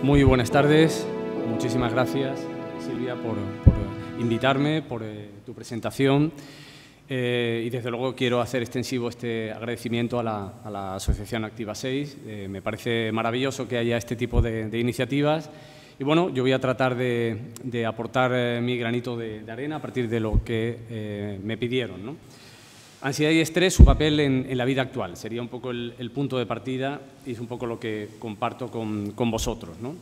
Muy buenas tardes, muchísimas gracias Silvia por invitarme, por tu presentación y desde luego quiero hacer extensivo este agradecimiento a la Asociación Activa 6. Me parece maravilloso que haya este tipo de iniciativas y bueno, yo voy a tratar de aportar mi granito de arena a partir de lo que me pidieron, ¿no? Ansiedad y estrés, su papel en la vida actual. Sería un poco el punto de partida y es un poco lo que comparto con vosotros, ¿no?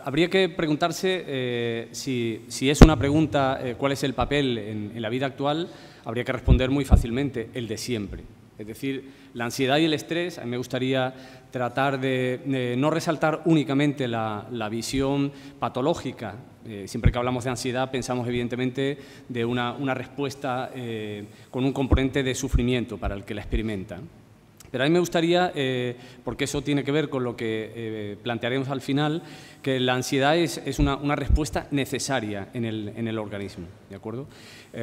Habría que preguntarse si es una pregunta, ¿cuál es el papel en la vida actual? Habría que responder muy fácilmente, el de siempre. Es decir, la ansiedad y el estrés, a mí me gustaría tratar de no resaltar únicamente la visión patológica. Siempre que hablamos de ansiedad pensamos evidentemente de una respuesta con un componente de sufrimiento para el que la experimenta. Pero a mí me gustaría, porque eso tiene que ver con lo que plantearemos al final, que la ansiedad es una respuesta necesaria en el organismo, ¿de acuerdo?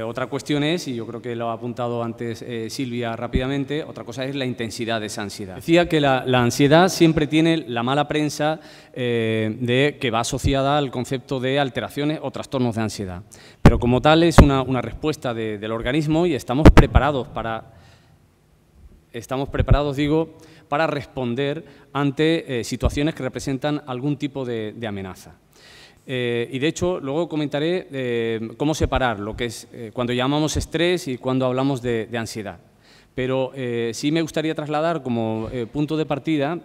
Otra cuestión es, y yo creo que lo ha apuntado antes Silvia rápidamente, otra cosa es la intensidad de esa ansiedad. Decía que la ansiedad siempre tiene la mala prensa que va asociada al concepto de alteraciones o trastornos de ansiedad. Pero como tal es una respuesta del organismo y estamos preparados para responder ante situaciones que representan algún tipo de amenaza. Y de hecho, luego comentaré cómo separar lo que es cuando llamamos estrés y cuando hablamos de ansiedad. Pero sí me gustaría trasladar como punto de partida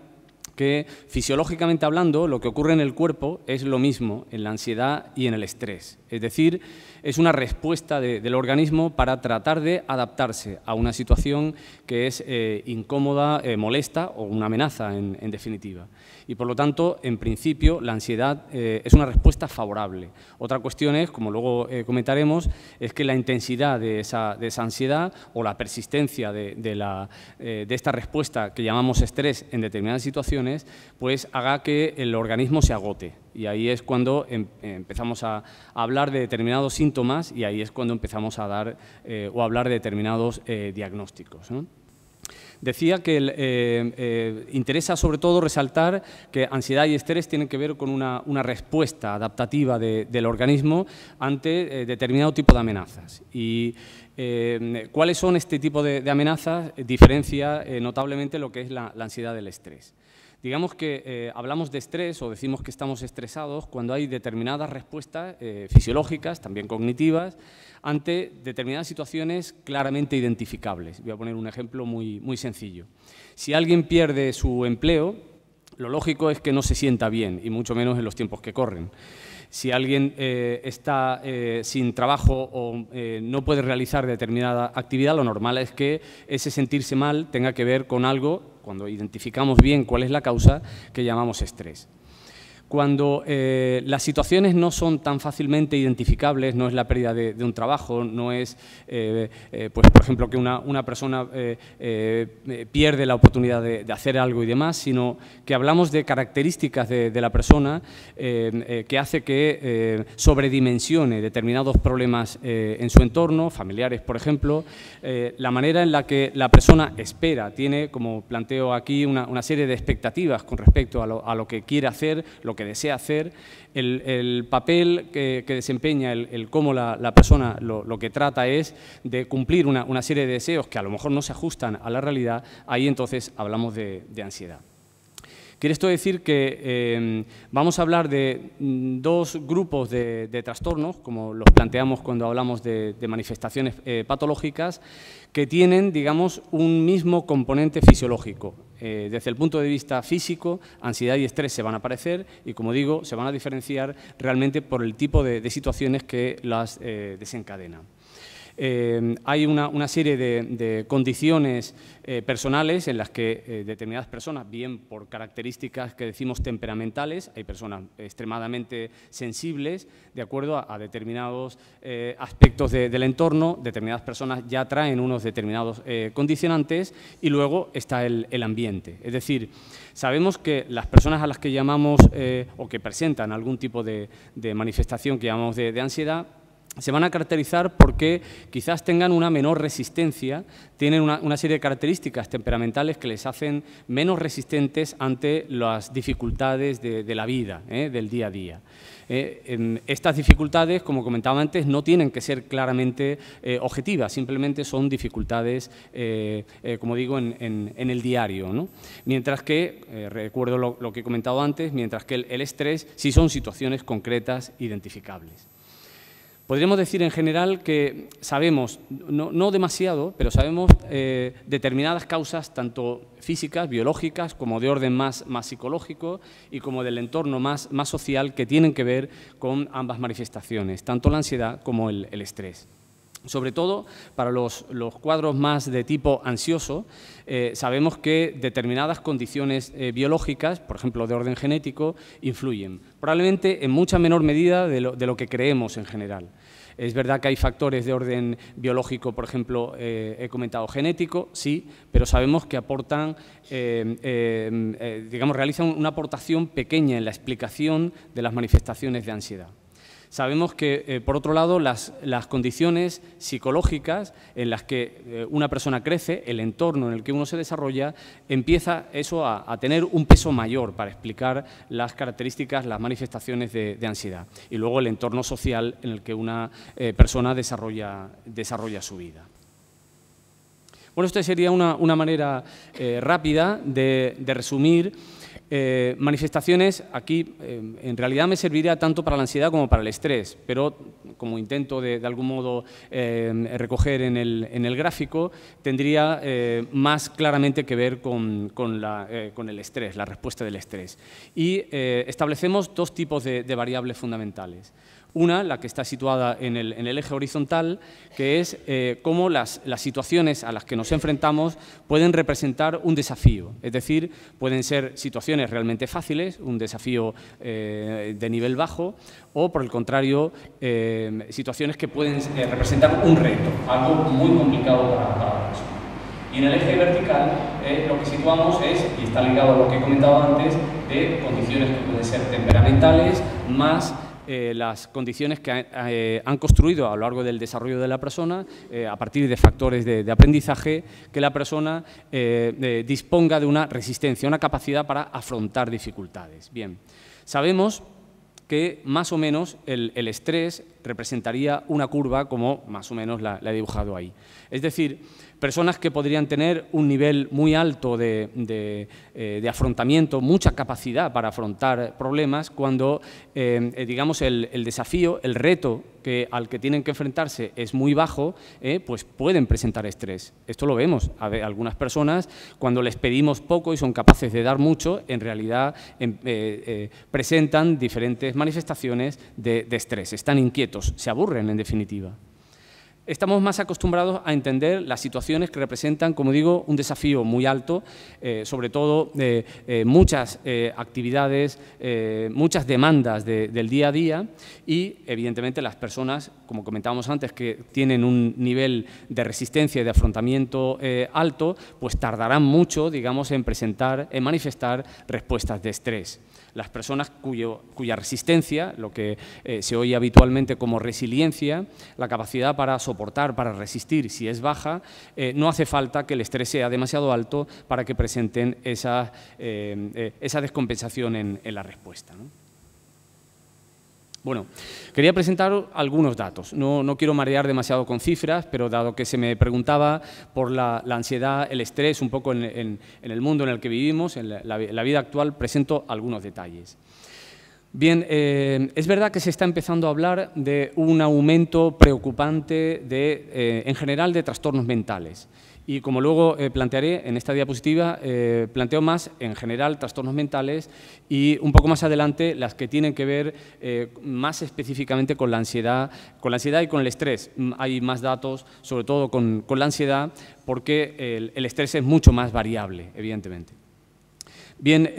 que fisiológicamente hablando lo que ocurre en el cuerpo es lo mismo en la ansiedad y en el estrés. Es decir, es una respuesta del organismo para tratar de adaptarse a una situación que es incómoda, molesta o una amenaza en definitiva. Y por lo tanto, en principio, la ansiedad es una respuesta favorable. Otra cuestión es, como luego comentaremos, es que la intensidad de esa ansiedad o la persistencia de esta respuesta que llamamos estrés en determinadas situaciones, pues haga que el organismo se agote. Y ahí es cuando empezamos a hablar de determinados síntomas y ahí es cuando empezamos a dar o a hablar de determinados diagnósticos, ¿no? Decía que interesa sobre todo resaltar que ansiedad y estrés tienen que ver con una respuesta adaptativa del organismo ante determinado tipo de amenazas. Y ¿cuáles son este tipo de amenazas? Diferencia notablemente lo que es la ansiedad del estrés. Digamos que hablamos de estrés o decimos que estamos estresados cuando hay determinadas respuestas fisiológicas, también cognitivas, ante determinadas situaciones claramente identificables. Voy a poner un ejemplo muy sencillo. Si alguien pierde su empleo, lo lógico es que no se sienta bien, y mucho menos en los tiempos que corren. Si alguien está sin trabajo o no puede realizar determinada actividad, lo normal es que ese sentirse mal tenga que ver con algo, cuando identificamos bien cuál es la causa, que llamamos estrés. Cuando las situaciones no son tan fácilmente identificables, no es la pérdida de un trabajo, no es, pues, por ejemplo, que una persona pierde la oportunidad de hacer algo y demás, sino que hablamos de características de la persona que hace que sobredimensione determinados problemas en su entorno, familiares, por ejemplo, la manera en la que la persona espera, tiene, como planteo aquí, una serie de expectativas con respecto a lo que quiere hacer, lo que desea hacer, el papel que desempeña, el cómo la persona lo que trata es de cumplir una serie de deseos que a lo mejor no se ajustan a la realidad, ahí entonces hablamos de ansiedad. Quiere esto decir que vamos a hablar de dos grupos de trastornos, como los planteamos cuando hablamos de manifestaciones patológicas, que tienen, digamos, un mismo componente fisiológico. Desde el punto de vista físico, ansiedad y estrés se van a aparecer y, como digo, se van a diferenciar realmente por el tipo de situaciones que las desencadenan. Hay una serie de condiciones personales en las que determinadas personas, bien por características que decimos temperamentales, hay personas extremadamente sensibles de acuerdo a determinados aspectos del entorno, determinadas personas ya traen unos determinados condicionantes y luego está el ambiente. Es decir, sabemos que las personas a las que llamamos o que presentan algún tipo de manifestación que llamamos de ansiedad, se van a caracterizar porque quizás tengan una menor resistencia, tienen una serie de características temperamentales que les hacen menos resistentes ante las dificultades de la vida, del día a día. Estas dificultades, como comentaba antes, no tienen que ser claramente objetivas, simplemente son dificultades, como digo, en el diario, ¿no? Mientras que, recuerdo lo que he comentado antes, mientras que el estrés sí son situaciones concretas, identificables. Podríamos decir en general que sabemos, no demasiado, pero sabemos determinadas causas, tanto físicas, biológicas, como de orden más psicológico y como del entorno más social, que tienen que ver con ambas manifestaciones, tanto la ansiedad como el estrés. Sobre todo para los cuadros más de tipo ansioso, sabemos que determinadas condiciones biológicas, por ejemplo de orden genético, influyen, probablemente en mucha menor medida de lo que creemos en general. Es verdad que hay factores de orden biológico, por ejemplo, he comentado genético, sí, pero sabemos que aportan, digamos, realizan una aportación pequeña en la explicación de las manifestaciones de ansiedad. Sabemos que, por otro lado, las condiciones psicológicas en las que una persona crece, el entorno en el que uno se desarrolla, empieza eso a tener un peso mayor para explicar las características, las manifestaciones de ansiedad. Y luego el entorno social en el que una persona desarrolla su vida. Bueno, esta sería una manera rápida de resumir manifestaciones. Aquí en realidad me serviría tanto para la ansiedad como para el estrés, pero como intento de algún modo recoger en el gráfico, tendría más claramente que ver con el estrés, la respuesta del estrés. Y establecemos dos tipos de variables fundamentales. Una, la que está situada en el eje horizontal, que es cómo las situaciones a las que nos enfrentamos pueden representar un desafío. Es decir, pueden ser situaciones realmente fáciles, un desafío de nivel bajo, o por el contrario, situaciones que pueden representar un reto, algo muy complicado para la persona. Y en el eje vertical lo que situamos es, y está ligado a lo que he comentado antes, de condiciones que pueden ser temperamentales, más las condiciones que han construido a lo largo del desarrollo de la persona, a partir de factores de aprendizaje, que la persona disponga de una resistencia, una capacidad para afrontar dificultades. Bien, sabemos que más o menos el estrés representaría una curva como más o menos la he dibujado ahí. Es decir, personas que podrían tener un nivel muy alto de afrontamiento, mucha capacidad para afrontar problemas, cuando digamos el desafío, el reto al que tienen que enfrentarse es muy bajo, pues pueden presentar estrés. Esto lo vemos. Algunas personas, cuando les pedimos poco y son capaces de dar mucho, en realidad presentan diferentes manifestaciones de estrés. Están inquietos, se aburren en definitiva. Estamos más acostumbrados a entender las situaciones que representan, como digo, un desafío muy alto, sobre todo muchas actividades, muchas demandas del día a día y, evidentemente, las personas, como comentábamos antes, que tienen un nivel de resistencia y de afrontamiento alto, pues tardarán mucho, digamos, en manifestar respuestas de estrés. Las personas cuya resistencia, lo que se oye habitualmente como resiliencia, la capacidad para soportar, para resistir, si es baja, no hace falta que el estrés sea demasiado alto para que presenten esa descompensación en la respuesta, ¿no? Bueno, quería presentar algunos datos. No quiero marear demasiado con cifras, pero dado que se me preguntaba por la ansiedad, el estrés, un poco en el mundo en el que vivimos, en la vida actual, presento algunos detalles. Bien, es verdad que se está empezando a hablar de un aumento preocupante en general de trastornos mentales. Y como luego plantearé en esta diapositiva, planteo más en general trastornos mentales y un poco más adelante las que tienen que ver más específicamente con la ansiedad y con el estrés. Hay más datos, sobre todo con la ansiedad, porque el estrés es mucho más variable, evidentemente. Bien,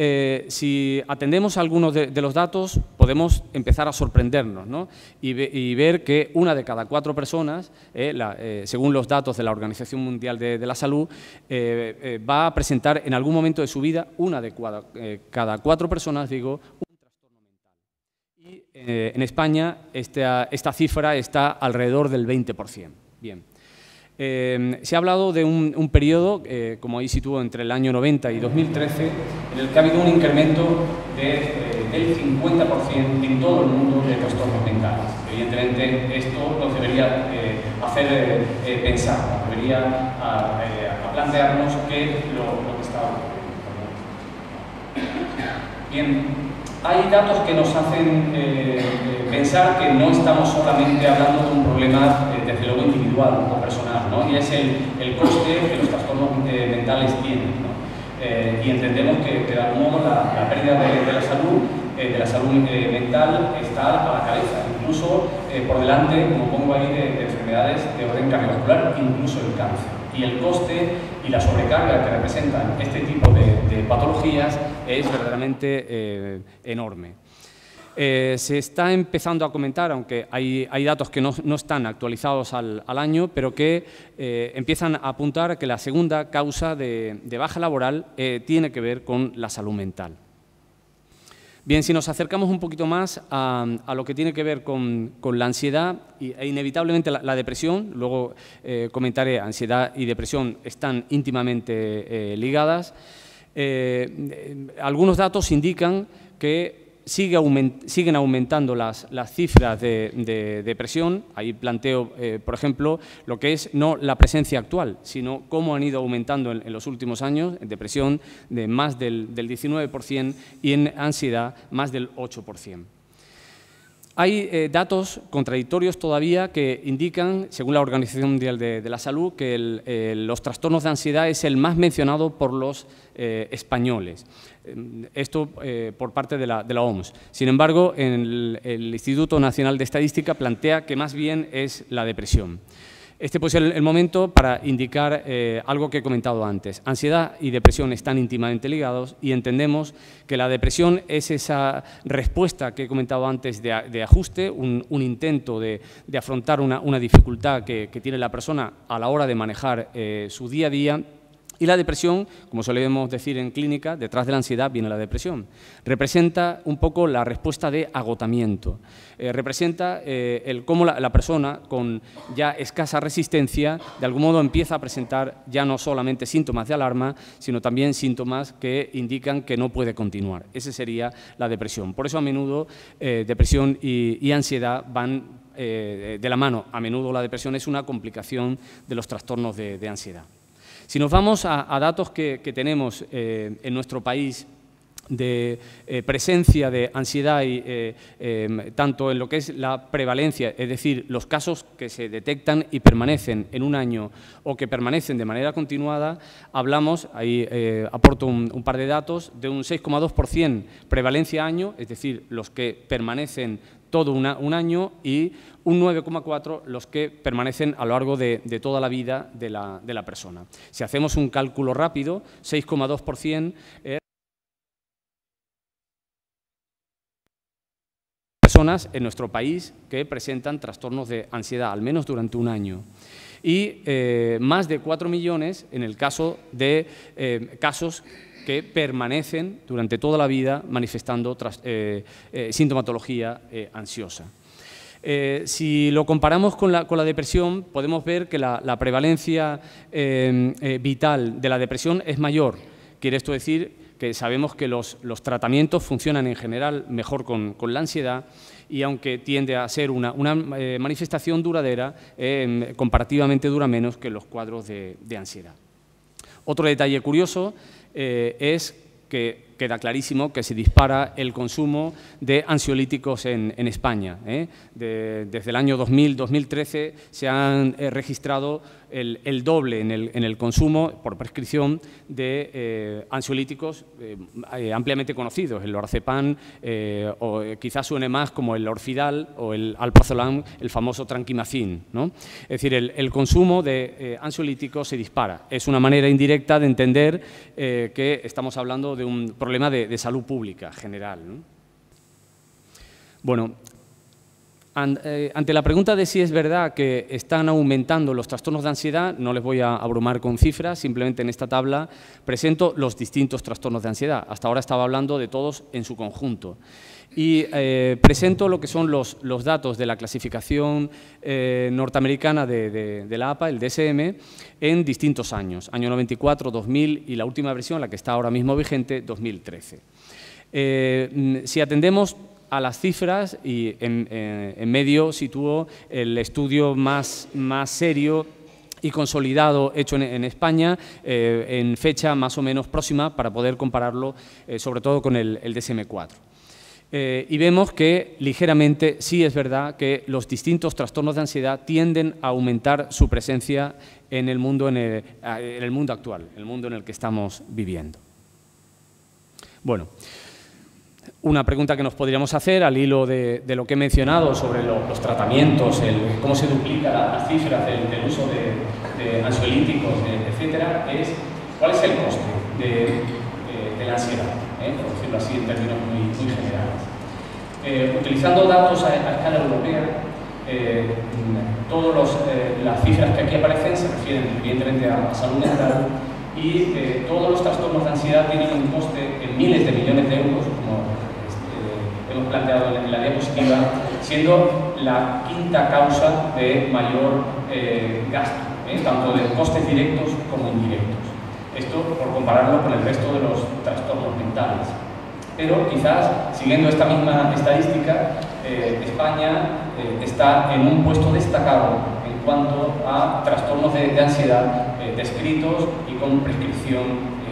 si atendemos a algunos de los datos, podemos empezar a sorprendernos, ¿no? y ver que una de cada 4 personas, según los datos de la Organización Mundial de la Salud, va a presentar en algún momento de su vida, una de cada 4 personas, digo, un trastorno mental. Y en España esta cifra está alrededor del 20%. Bien. Se ha hablado de un periodo, como ahí sitúo, entre el año 90 y 2013, en el que ha habido un incremento del 50% en todo el mundo de trastornos mentales. Evidentemente, esto nos debería hacer pensar, nos debería plantearnos qué es lo que está ocurriendo. Bien, hay datos que nos hacen pensar que no estamos solamente hablando de un problema, desde luego, individual o personal, ¿no? Y es el coste que los trastornos mentales tienen, ¿no? Y entendemos que de algún modo la pérdida de la salud mental está a la cabeza, incluso por delante, como pongo ahí, de enfermedades de orden cardiovascular, incluso el cáncer. Y el coste y la sobrecarga que representan este tipo de patologías es verdaderamente enorme. Se está empezando a comentar, aunque hay datos que no están actualizados al año, pero que empiezan a apuntar a que la segunda causa de baja laboral tiene que ver con la salud mental. Bien, si nos acercamos un poquito más a lo que tiene que ver con la ansiedad e inevitablemente la depresión, luego comentaré, ansiedad y depresión están íntimamente ligadas, algunos datos indican que siguen aumentando las cifras de depresión. Ahí planteo, por ejemplo, lo que es no la presencia actual, sino cómo han ido aumentando en los últimos años, en depresión de más del 19% y en ansiedad más del 8%. Hay datos contradictorios todavía que indican, según la Organización Mundial de la Salud, que los trastornos de ansiedad es el más mencionado por los españoles. Esto por parte de la OMS. Sin embargo, el Instituto Nacional de Estadística plantea que más bien es la depresión. Este puede ser el momento para indicar algo que he comentado antes. Ansiedad y depresión están íntimamente ligados y entendemos que la depresión es esa respuesta que he comentado antes de ajuste, un intento de afrontar una dificultad que tiene la persona a la hora de manejar su día a día. Y la depresión, como solemos decir en clínica, detrás de la ansiedad viene la depresión. Representa un poco la respuesta de agotamiento. Representa cómo la persona con ya escasa resistencia de algún modo empieza a presentar ya no solamente síntomas de alarma, sino también síntomas que indican que no puede continuar. Esa sería la depresión. Por eso a menudo depresión y ansiedad van de la mano. A menudo la depresión es una complicación de los trastornos de ansiedad. Si nos vamos a datos que tenemos en nuestro país de presencia de ansiedad, tanto en lo que es la prevalencia, es decir, los casos que se detectan y permanecen en un año o que permanecen de manera continuada, hablamos, ahí aporto un par de datos, de un 6,2% prevalencia año, es decir, los que permanecen todo un año, y un 9,4% los que permanecen a lo largo de toda la vida de la persona. Si hacemos un cálculo rápido, 6,2% personas en nuestro país que presentan trastornos de ansiedad, al menos durante un año. Y más de 4 millones en el caso de casos que permanecen durante toda la vida manifestando sintomatología ansiosa. Si lo comparamos con la depresión, podemos ver que la prevalencia vital de la depresión es mayor. Quiere esto decir que sabemos que los tratamientos funcionan en general mejor con la ansiedad, y aunque tiende a ser una manifestación duradera, comparativamente dura menos que los cuadros de ansiedad. Otro detalle curioso es que queda clarísimo que se dispara el consumo de ansiolíticos en España. Desde el año 2000-2013 se han registrado el doble en el consumo por prescripción de ansiolíticos ampliamente conocidos, el lorazepam, o quizás suene más como el Orfidal o el alprazolam, el famoso Trankimazin, ¿no? Es decir, el consumo de ansiolíticos se dispara. Es una manera indirecta de entender que estamos hablando de un problema de salud pública general, ¿no? Bueno, Ante la pregunta de si es verdad que están aumentando los trastornos de ansiedad, no les voy a abrumar con cifras, simplemente en esta tabla presento los distintos trastornos de ansiedad. Hasta ahora estaba hablando de todos en su conjunto. Y presento lo que son los datos de la clasificación norteamericana de la APA, el DSM, en distintos años, año 94, 2000 y la última versión, la que está ahora mismo vigente, 2013. Si atendemos a las cifras, y en medio sitúo el estudio más serio y consolidado hecho en España en fecha más o menos próxima para poder compararlo sobre todo con el DSM-4. Y vemos que ligeramente sí es verdad que los distintos trastornos de ansiedad tienden a aumentar su presencia en el mundo, en el mundo actual, el mundo en el que estamos viviendo. Bueno, una pregunta que nos podríamos hacer al hilo de lo que he mencionado sobre los tratamientos, cómo se duplican las cifras del uso de ansiolíticos, etcétera, es ¿cuál es el coste de la ansiedad? Por decirlo así en términos muy generales. Utilizando datos a escala europea, todas las cifras que aquí aparecen se refieren evidentemente a salud mental y todos los trastornos de ansiedad tienen un coste en miles de millones de euros, como hemos planteado en la diapositiva, siendo la quinta causa de mayor gasto, tanto de costes directos como indirectos. Esto por compararlo con el resto de los trastornos mentales. Pero quizás, siguiendo esta misma estadística, España está en un puesto destacado en cuanto a trastornos de ansiedad descritos y con prescripción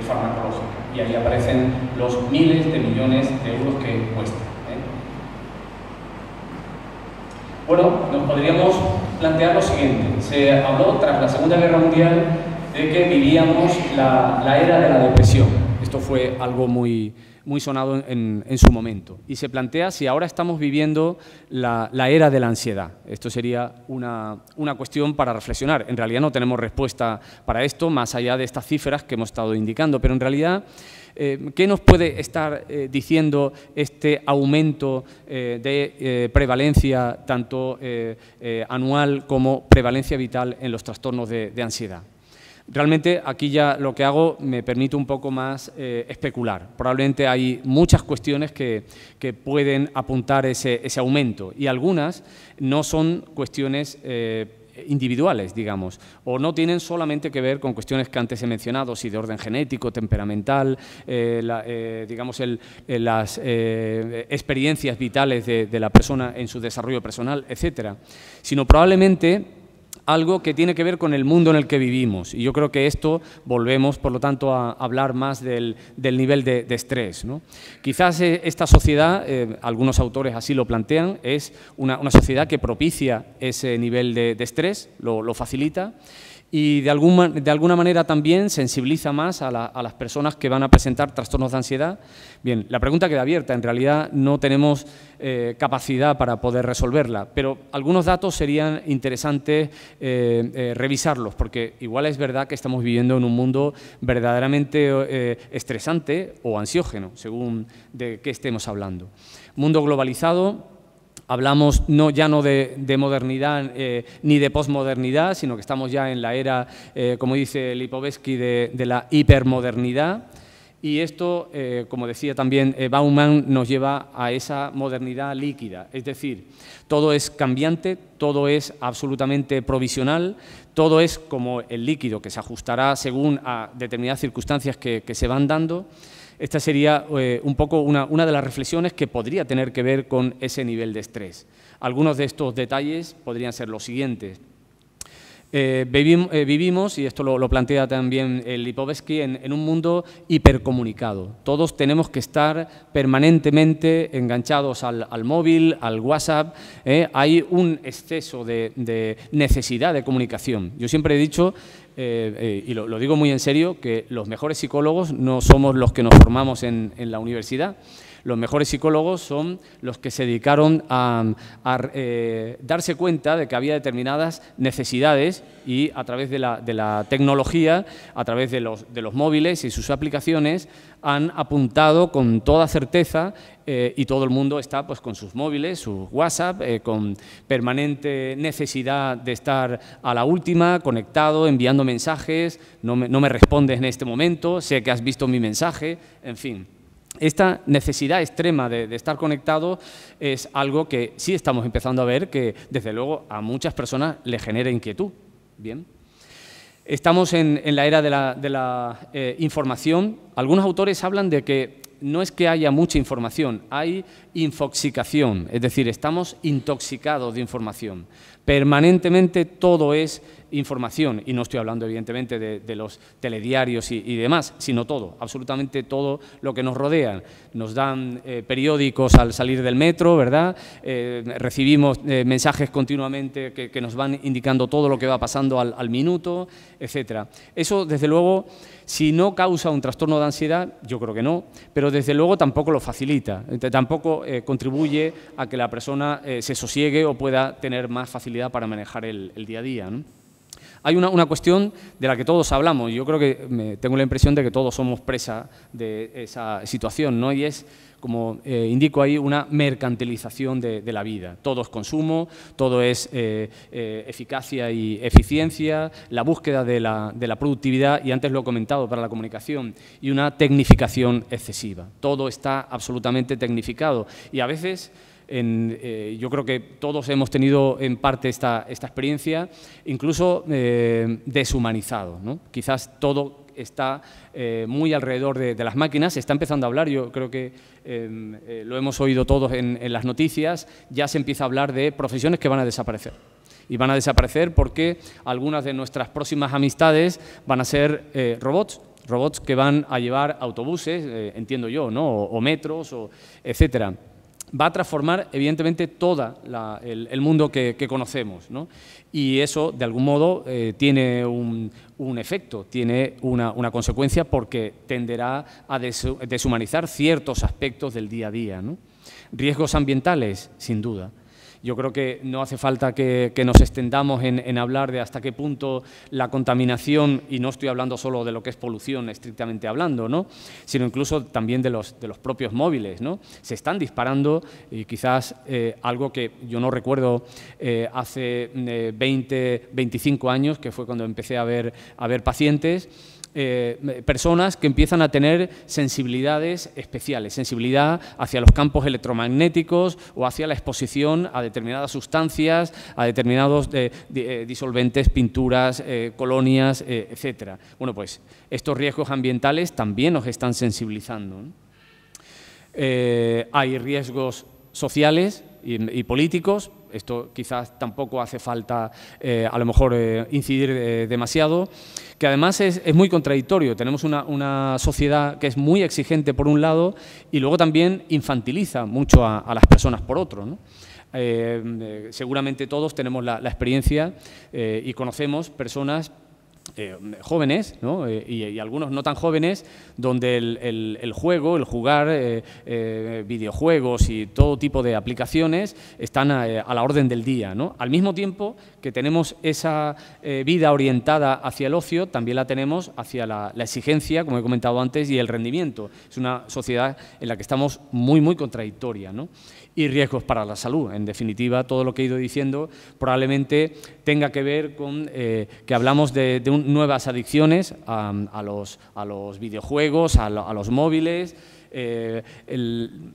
farmacológica. Y ahí aparecen los miles de millones de euros que cuestan. Bueno, nos podríamos plantear lo siguiente. Se habló tras la Segunda Guerra Mundial de que vivíamos la era de la depresión. Esto fue algo muy sonado en su momento. Y se plantea si ahora estamos viviendo la era de la ansiedad. Esto sería una cuestión para reflexionar. En realidad no tenemos respuesta para esto, más allá de estas cifras que hemos estado indicando, pero en realidad ¿qué nos puede estar diciendo este aumento de prevalencia tanto anual como prevalencia vital en los trastornos de ansiedad? Realmente aquí ya lo que hago me permite un poco más especular. Probablemente hay muchas cuestiones que pueden apuntar ese aumento y algunas no son cuestiones individuales, digamos, o no tienen solamente que ver con cuestiones que antes he mencionado, si de orden genético, temperamental, digamos las experiencias vitales de la persona en su desarrollo personal, etcétera, sino probablemente algo que tiene que ver con el mundo en el que vivimos. Y yo creo que esto volvemos, por lo tanto, a hablar más del nivel de estrés, ¿no? Quizás esta sociedad, algunos autores así lo plantean, es una sociedad que propicia ese nivel de estrés, lo facilita, y de alguna manera también sensibiliza más a las personas que van a presentar trastornos de ansiedad. Bien, la pregunta queda abierta, en realidad no tenemos capacidad para poder resolverla, pero algunos datos serían interesantes revisarlos, porque igual es verdad que estamos viviendo en un mundo verdaderamente estresante o ansiógeno, según de qué estemos hablando. Mundo globalizado. Hablamos ya no de modernidad ni de posmodernidad, sino que estamos ya en la era, como dice Lipovetsky, de la hipermodernidad. Y esto, como decía también Bauman, nos lleva a esa modernidad líquida. Es decir, todo es cambiante, todo es absolutamente provisional, todo es como el líquido que se ajustará según a determinadas circunstancias que se van dando. Esta sería un poco una de las reflexiones que podría tener que ver con ese nivel de estrés. Algunos de estos detalles podrían ser los siguientes. Vivimos, y esto lo plantea también Lipovetsky, en un mundo hipercomunicado. Todos tenemos que estar permanentemente enganchados al móvil, al WhatsApp. Hay un exceso de necesidad de comunicación. Yo siempre he dicho, y lo digo muy en serio, que los mejores psicólogos no somos los que nos formamos en la universidad. Los mejores psicólogos son los que se dedicaron a darse cuenta de que había determinadas necesidades y a través de la tecnología, a través de los móviles y sus aplicaciones, han apuntado con toda certeza y todo el mundo está pues, con sus móviles, sus WhatsApp, con permanente necesidad de estar a la última, conectado, enviando mensajes, no me respondes en este momento, sé que has visto mi mensaje, en fin. Esta necesidad extrema de estar conectado es algo que sí estamos empezando a ver que, desde luego, a muchas personas le genera inquietud. Bien. Estamos en la era de la información. Algunos autores hablan de que no es que haya mucha información, hay infoxicación, es decir, estamos intoxicados de información. Permanentemente todo es información, y no estoy hablando evidentemente de los telediarios y demás, sino todo, absolutamente todo lo que nos rodea. Nos dan periódicos al salir del metro, ¿verdad? Recibimos mensajes continuamente que nos van indicando todo lo que va pasando al minuto, etcétera. Eso, desde luego, si no causa un trastorno de ansiedad, yo creo que no, pero desde luego tampoco lo facilita, tampoco contribuye a que la persona se sosiegue o pueda tener más facilidad para manejar el día a día, ¿no? Hay una cuestión de la que todos hablamos, yo creo que tengo la impresión de que todos somos presa de esa situación, ¿no? Y es, como indico ahí, una mercantilización de la vida. Todo es consumo, todo es eficacia y eficiencia, la búsqueda de la productividad, y antes lo he comentado, para la comunicación, y una tecnificación excesiva. Todo está absolutamente tecnificado y a veces... yo creo que todos hemos tenido en parte esta experiencia, incluso deshumanizado, ¿no? Quizás todo está muy alrededor de las máquinas, se está empezando a hablar, yo creo que lo hemos oído todos en las noticias, ya se empieza a hablar de profesiones que van a desaparecer. Y van a desaparecer porque algunas de nuestras próximas amistades van a ser robots que van a llevar autobuses, entiendo yo, ¿no? o metros, etcétera. Va a transformar, evidentemente, todo el mundo que conocemos, ¿no? Y eso, de algún modo, tiene un efecto, tiene una consecuencia, porque tenderá a deshumanizar ciertos aspectos del día a día, ¿no? Riesgos ambientales, sin duda. Yo creo que no hace falta que nos extendamos en hablar de hasta qué punto la contaminación, y no estoy hablando solo de lo que es polución estrictamente hablando, ¿no? Sino incluso también de los propios móviles, ¿no? Se están disparando, y quizás algo que yo no recuerdo hace 20, 25 años, que fue cuando empecé a ver pacientes, personas que empiezan a tener sensibilidades especiales, sensibilidad hacia los campos electromagnéticos o hacia la exposición a determinadas sustancias, a determinados disolventes, pinturas, colonias, etcétera. Bueno, pues estos riesgos ambientales también nos están sensibilizando, ¿no? Hay riesgos sociales y políticos. Esto quizás tampoco hace falta a lo mejor incidir demasiado, que además es muy contradictorio. Tenemos una sociedad que es muy exigente por un lado y luego también infantiliza mucho a las personas por otro, ¿no? Seguramente todos tenemos la experiencia y conocemos personas jóvenes, ¿no? y algunos no tan jóvenes, donde el juego, el jugar videojuegos y todo tipo de aplicaciones están a la orden del día, ¿no? Al mismo tiempo que tenemos esa vida orientada hacia el ocio, también la tenemos hacia la exigencia, como he comentado antes, y el rendimiento. Es una sociedad en la que estamos muy contradictoria, ¿no? Y riesgos para la salud. En definitiva, todo lo que he ido diciendo probablemente tenga que ver con que hablamos de nuevas adicciones a los videojuegos, a los móviles.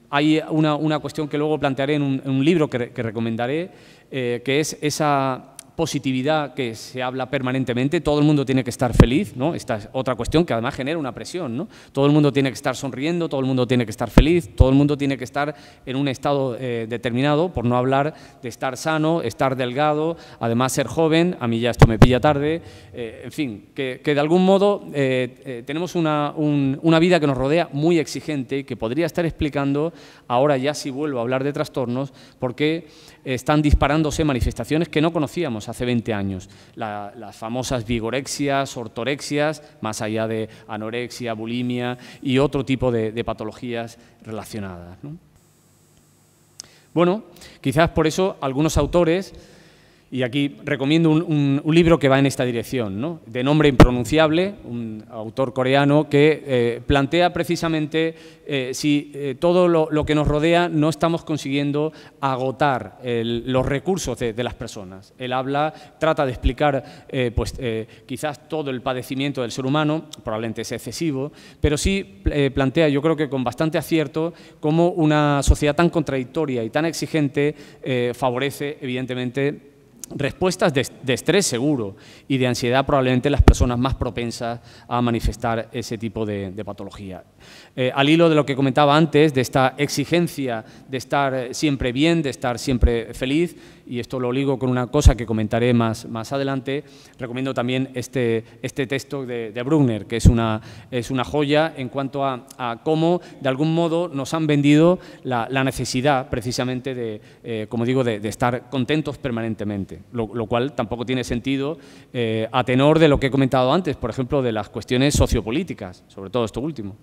Hay una cuestión que luego plantearé en un libro que recomendaré, que es esa positividad que se habla permanentemente. Todo el mundo tiene que estar feliz, ¿no? Esta es otra cuestión que además genera una presión, ¿no? Todo el mundo tiene que estar sonriendo, todo el mundo tiene que estar feliz, todo el mundo tiene que estar en un estado determinado, por no hablar de estar sano, estar delgado, además ser joven. A mí ya esto me pilla tarde, en fin, que de algún modo tenemos una vida que nos rodea muy exigente y que podría estar explicando, ahora ya si vuelvo a hablar de trastornos, por qué están disparándose manifestaciones que no conocíamos teníamos hace 20 años. Las famosas vigorexias, ortorexias, más allá de anorexia, bulimia y otro tipo de patologías relacionadas, ¿no? Bueno, quizás por eso algunos autores, y aquí recomiendo un libro que va en esta dirección, ¿no? De nombre impronunciable, un autor coreano que plantea precisamente si todo lo que nos rodea no estamos consiguiendo agotar los recursos de las personas. Él trata de explicar quizás todo el padecimiento del ser humano, probablemente es excesivo, pero sí plantea, yo creo que con bastante acierto, cómo una sociedad tan contradictoria y tan exigente favorece, evidentemente, respuestas de estrés seguro y de ansiedad probablemente las personas más propensas a manifestar ese tipo de patología. Al hilo de lo que comentaba antes, de esta exigencia de estar siempre bien, de estar siempre feliz, y esto lo ligo con una cosa que comentaré más adelante, recomiendo también este texto de Bruckner, que es una joya en cuanto a cómo, de algún modo, nos han vendido la necesidad, precisamente, como digo, de estar contentos permanentemente, lo cual tampoco tiene sentido a tenor de lo que he comentado antes, por ejemplo, de las cuestiones sociopolíticas, sobre todo esto último.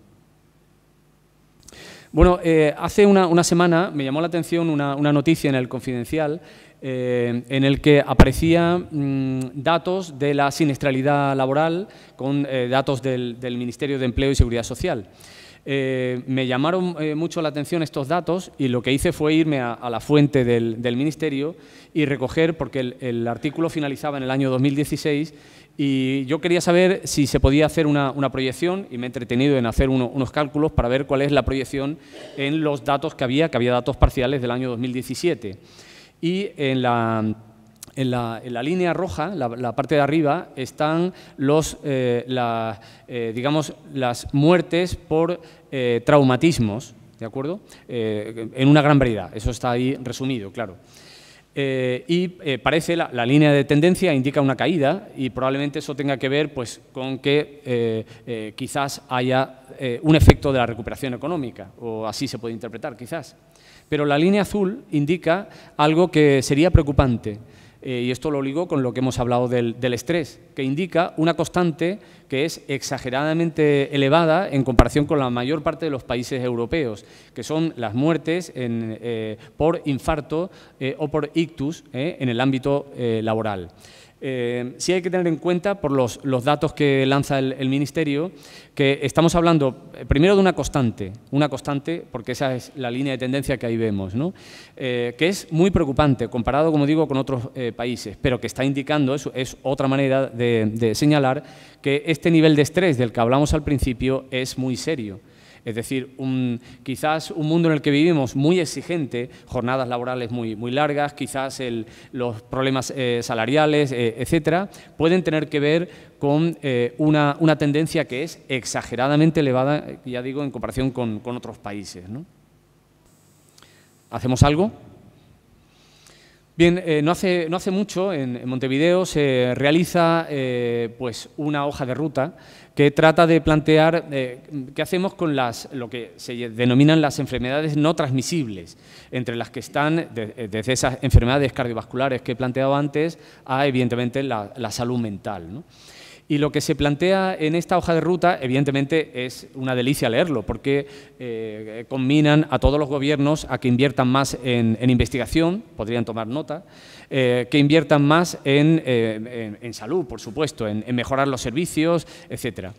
Bueno, hace una semana me llamó la atención una noticia en El Confidencial en el que aparecían datos de la siniestralidad laboral con datos del Ministerio de Empleo y Seguridad Social. Me llamaron mucho la atención estos datos y lo que hice fue irme a la fuente del Ministerio y recoger, porque el artículo finalizaba en el año 2016 y yo quería saber si se podía hacer una proyección, y me he entretenido en hacer unos cálculos para ver cuál es la proyección en los datos que había datos parciales del año 2017. Y en la línea roja, la parte de arriba, están digamos, las muertes por traumatismos, ¿de acuerdo? En una gran variedad, eso está ahí resumido, claro. Parece la línea de tendencia indica una caída y probablemente eso tenga que ver pues, con que quizás haya un efecto de la recuperación económica, o así se puede interpretar quizás. Pero la línea azul indica algo que sería preocupante, y esto lo ligo con lo que hemos hablado del estrés, que indica una constante que es exageradamente elevada en comparación con la mayor parte de los países europeos, que son las muertes por infarto o por ictus en el ámbito laboral. Sí hay que tener en cuenta, por los datos que lanza el Ministerio, que estamos hablando primero de una constante, porque esa es la línea de tendencia que ahí vemos, ¿no? Que es muy preocupante comparado, como digo, con otros países, pero que está indicando, eso es otra manera de señalar, que este nivel de estrés del que hablamos al principio es muy serio. Es decir, quizás un mundo en el que vivimos muy exigente, jornadas laborales muy largas, quizás los problemas salariales, etcétera, pueden tener que ver con una tendencia que es exageradamente elevada, ya digo, en comparación con otros países, ¿no? ¿Hacemos algo? Bien, no hace mucho en Montevideo se realiza pues una hoja de ruta que trata de plantear qué hacemos con lo que se denominan las enfermedades no transmisibles, entre las que están desde esas enfermedades cardiovasculares que he planteado antes a, evidentemente, la salud mental, ¿no? Y lo que se plantea en esta hoja de ruta, evidentemente, es una delicia leerlo, porque combinan a todos los gobiernos a que inviertan más en investigación, podrían tomar nota, que inviertan más en salud, por supuesto, en mejorar los servicios, etcétera.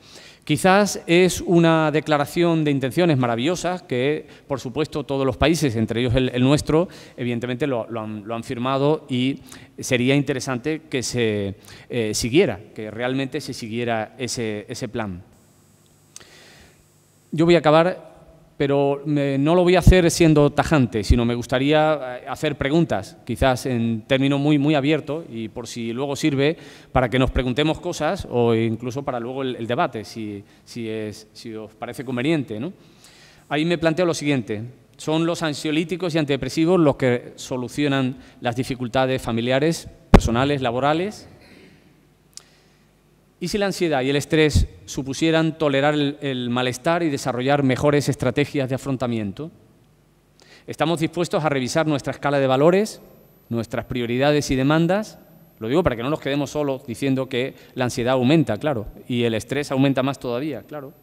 Quizás es una declaración de intenciones maravillosas que, por supuesto, todos los países, entre ellos el nuestro, evidentemente lo han firmado, y sería interesante que se siguiera, que realmente se siguiera ese plan. Yo voy a acabar, pero no lo voy a hacer siendo tajante, sino me gustaría hacer preguntas, quizás en término muy abierto, y por si luego sirve para que nos preguntemos cosas, o incluso para luego el debate, si os parece conveniente, ¿no? Ahí me planteo lo siguiente: ¿son los ansiolíticos y antidepresivos los que solucionan las dificultades familiares, personales, laborales? ¿Y si la ansiedad y el estrés supusieran tolerar el malestar y desarrollar mejores estrategias de afrontamiento? ¿Estamos dispuestos a revisar nuestra escala de valores, nuestras prioridades y demandas? Lo digo para que no nos quedemos solos diciendo que la ansiedad aumenta, claro, y el estrés aumenta más todavía, claro.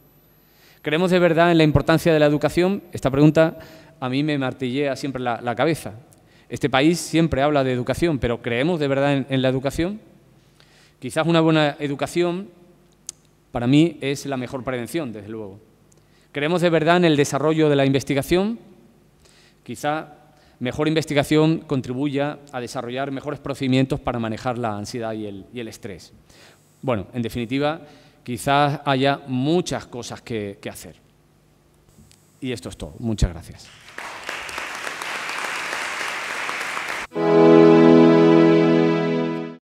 ¿Creemos de verdad en la importancia de la educación? Esta pregunta a mí me martillea siempre la cabeza. Este país siempre habla de educación, pero ¿creemos de verdad en la educación? Quizás una buena educación, para mí, es la mejor prevención, desde luego. ¿Creemos de verdad en el desarrollo de la investigación? Quizá mejor investigación contribuya a desarrollar mejores procedimientos para manejar la ansiedad y el estrés. Bueno, en definitiva, quizás haya muchas cosas que hacer. Y esto es todo. Muchas gracias.